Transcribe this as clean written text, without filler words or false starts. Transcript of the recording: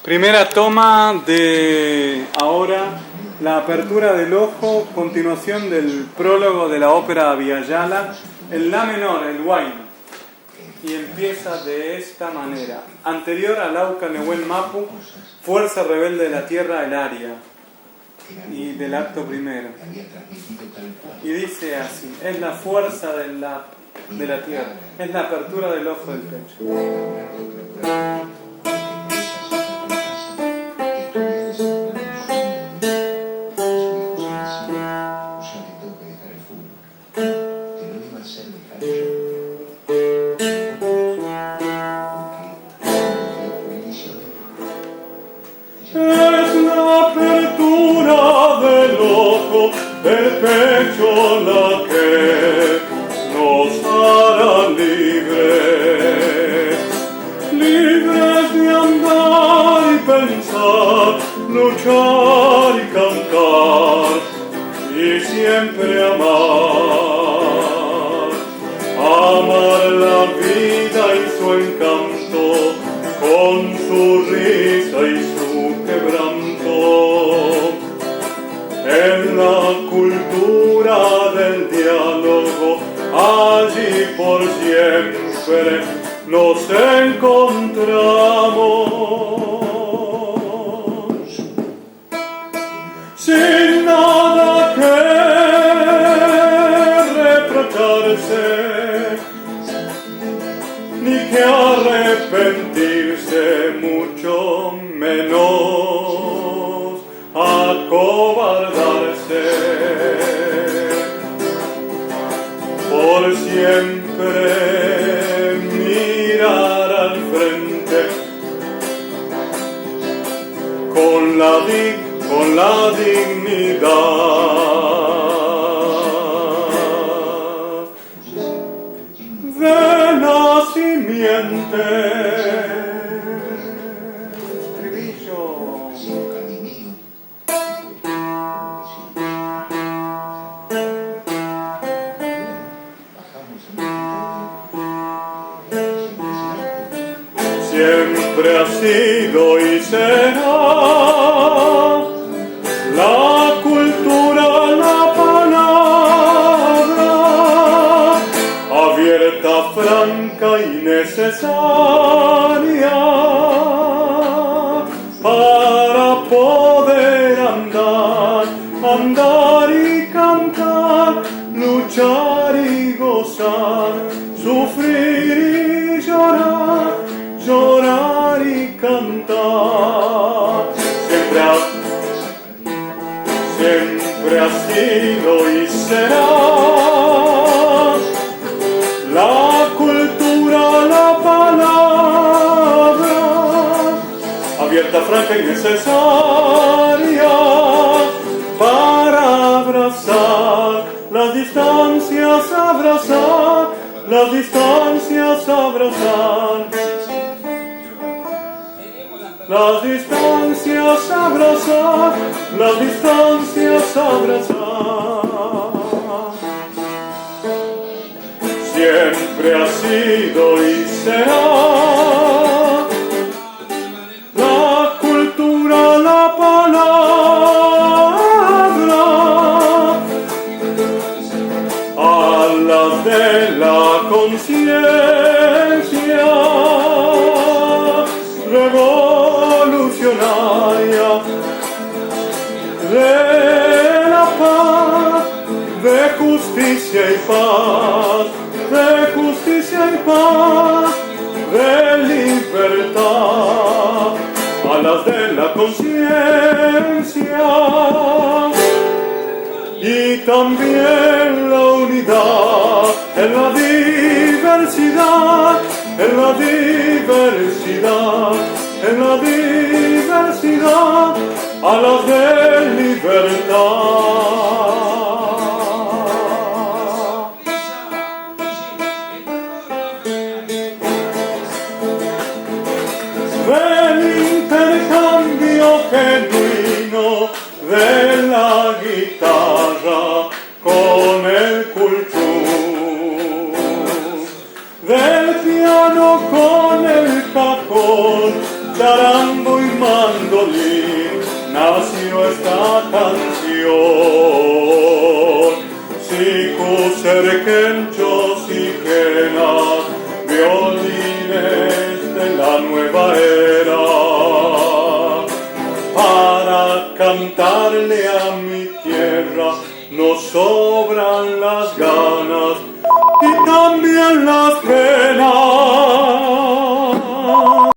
Primera toma de ahora la apertura del ojo, continuación del prólogo de la ópera Abiyala, en la menor, el Huayno, y empieza de esta manera. Anterior al Auca Nehuel Mapu, fuerza rebelde de la tierra, el aria, y del acto primero. Y dice así, es la fuerza de la tierra, es la apertura del ojo del pecho. El pecho la que nos hará libres, libres de andar y pensar, luchar y cantar y siempre amar, amar la vida y su encanto con su risa y su quebranto. En la cultura del diálogo, allí por siempre nos encontramos. Sin nada que reprocharse, ni que arrepentirse, mucho menos acobardarse. Por siempre mirar al frente con la dignidad de la simiente. Siempre ha sido y será la cultura, la palabra, abierta, franca y necesaria para poder andar y cantar, luchar y gozar, sufrir y llorar y cantar. Siempre ha sido y será la cultura, la palabra, abierta, franca y necesaria para abrazar las distancias, abrazar las distancias, abrazar las distancias, abrazar las distancias, abrazar. Siempre ha sido y será la cultura, la palabra, alas de la conciencia revolucionaria de la paz, de justicia y paz, de justicia y paz, de libertad, alas de la conciencia y también la unidad en la diversidad, en la diversidad, en la diversidad, alas de libertad. Del intercambio genuino de la guitarra con el culchú, del piano con el cajón, tambo y mandolín nació esta canción. Siku serkenchos y quenas, violines de la nueva era, para cantarle a mi tierra nos sobran las ganas y también las penas.